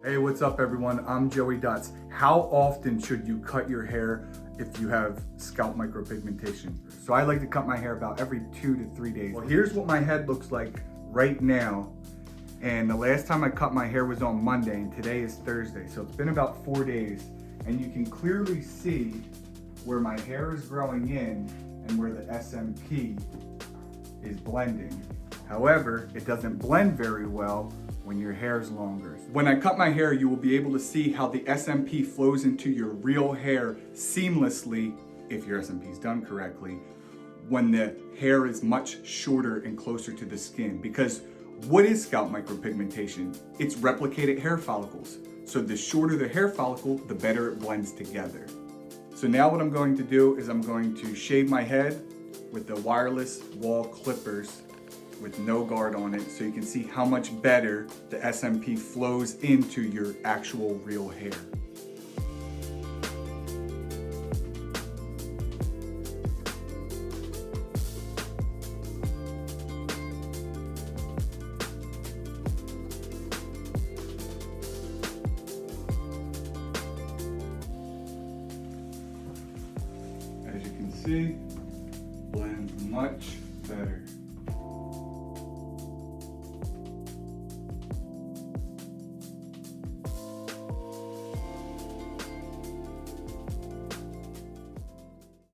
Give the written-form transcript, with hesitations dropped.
Hey, what's up everyone? I'm Joey Dots. How often should you cut your hair if you have scalp micropigmentation? So I like to cut my hair about every 2 to 3 days. Well, here's what my head looks like right now. And the last time I cut my hair was on Monday and today is Thursday. So it's been about 4 days and you can clearly see where my hair is growing in and where the SMP is blending. However, it doesn't blend very well when your hair is longer. When I cut my hair, you will be able to see how the SMP flows into your real hair seamlessly, if your SMP is done correctly, when the hair is much shorter and closer to the skin. Because what is scalp micropigmentation? It's replicated hair follicles. So the shorter the hair follicle, the better it blends together. So now what I'm going to do is I'm going to shave my head with the wireless wall clippers with no guard on it, so you can see how much better the SMP flows into your actual real hair. As you can see, blends much better.